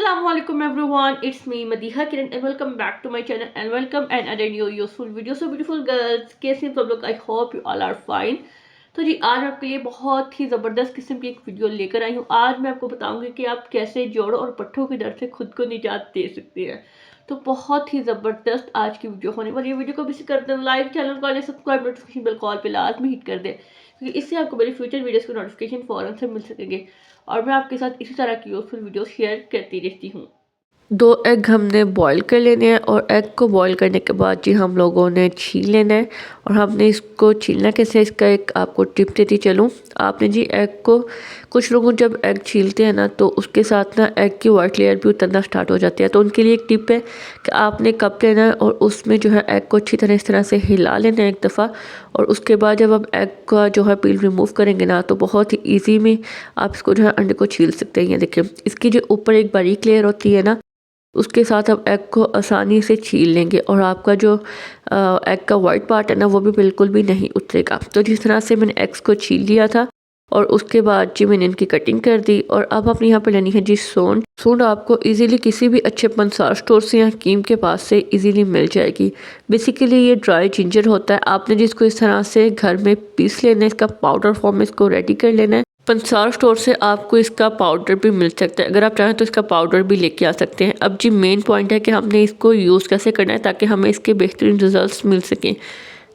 Assalamualaikum everyone, it's me Madiha Kiran and welcome back to my channel and welcome another new useful video. So beautiful girls, कैसे हैं सब लोग? I hope you all are fine. तो जी आज आपके लिए बहुत ही ज़बरदस्त किस्म की एक वीडियो लेकर आई हूँ। आज मैं आपको बताऊंगी कि आप कैसे जोड़ों और पट्ठों के दर्द से खुद को निजात दे सकते हैं। तो बहुत ही ज़बरदस्त आज की वीडियो होने वाली है। वीडियो को भी कर दें लाइक, चैनल को सब्सक्राइब, नोटिफिकेशन बेल कॉल पे लाजमी हिट कर दें क्योंकि इससे आपको मेरी फ्यूचर वीडियोस के नोटिफिकेशन फ़ौरन से मिल सकेंगे और मैं आपके साथ इसी तरह की यूज़फुल वीडियो शेयर करती रहती हूँ। 2 एग हमने बॉईल कर लेने हैं और एग को बॉईल करने के बाद जी हम लोगों ने छील लेना है। और हमने इसको छीलना कैसे, इसका एक आपको टिप देती चलूँ। आपने जी एग को, कुछ लोग जब एग छीलते हैं ना तो उसके साथ ना एग की वाइट लेयर भी उतरना स्टार्ट हो जाती है। तो उनके लिए एक टिप है कि आपने कप लेना है और उसमें जो है एग को अच्छी तरह इस तरह से हिला लेना है एक दफ़ा। और उसके बाद जब आप एग का जो है पील रिमूव करेंगे ना तो बहुत ही ईजी में आप इसको जो है अंडे को छील सकते हैं। ये देखिए, इसकी जो ऊपर एक बारीक लेयर होती है ना उसके साथ आप एग को आसानी से छील लेंगे और आपका जो एग का वाइट पार्ट है ना वो भी बिल्कुल भी नहीं उतरेगा। तो जिस तरह से मैंने एग्स को छील लिया था और उसके बाद जी मैंने इनकी कटिंग कर दी। और अब अपने यहाँ पे लेनी है जी सूंड आपको इजीली किसी भी अच्छे पंसार स्टोर से या हकीम के पास से इजीली मिल जाएगी। बेसिकली ये ड्राई जिंजर होता है। आपने जिसको इस तरह से घर में पीस लेना है, इसका पाउडर फॉर्म में इसको रेडी कर लेना है। पंसार स्टोर से आपको इसका पाउडर भी मिल सकता है, अगर आप चाहें तो इसका पाउडर भी लेके आ सकते हैं। अब जी मेन पॉइंट है कि हमने इसको यूज़ कैसे करना है ताकि हमें इसके बेहतरीन रिजल्ट्स मिल सकें।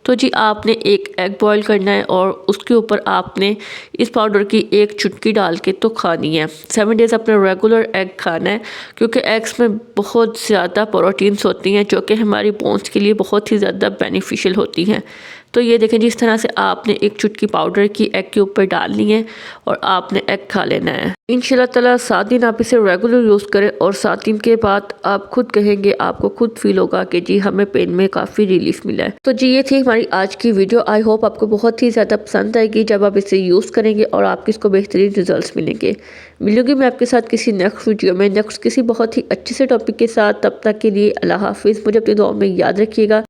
तो जी आपने एक एग बॉईल करना है और उसके ऊपर आपने इस पाउडर की एक चुटकी डाल के तो खानी है। 7 डेज़ अपना रेगुलर एग खाना है क्योंकि एग्स में बहुत ज़्यादा प्रोटीन्स होती हैं जो कि हमारी बोन्स के लिए बहुत ही ज़्यादा बेनिफिशियल होती हैं। तो ये देखें, जिस तरह से आपने एक चुटकी पाउडर की एग के ऊपर डालनी है और आपने एग खा लेना है। इंशाल्लाह ताला 7 दिन आप इसे रेगुलर यूज़ करें और 7 दिन के बाद आप खुद कहेंगे, आपको खुद फील होगा कि जी हमें पेन में काफ़ी रिलीफ मिला है। तो जी ये थी हमारी आज की वीडियो। आई होप आपको बहुत ही ज़्यादा पसंद आएगी जब आप इसे यूज़ करेंगे और आपको इसको बेहतरीन रिजल्ट मिलेंगे। मिलूंगी मैं आपके साथ किसी नेक्स्ट वीडियो में, नेक्स्ट किसी बहुत ही अच्छे से टॉपिक के साथ। तब तक के लिए अल्लाह हाफिज़। मुझे अपनी दुआ में याद रखिएगा।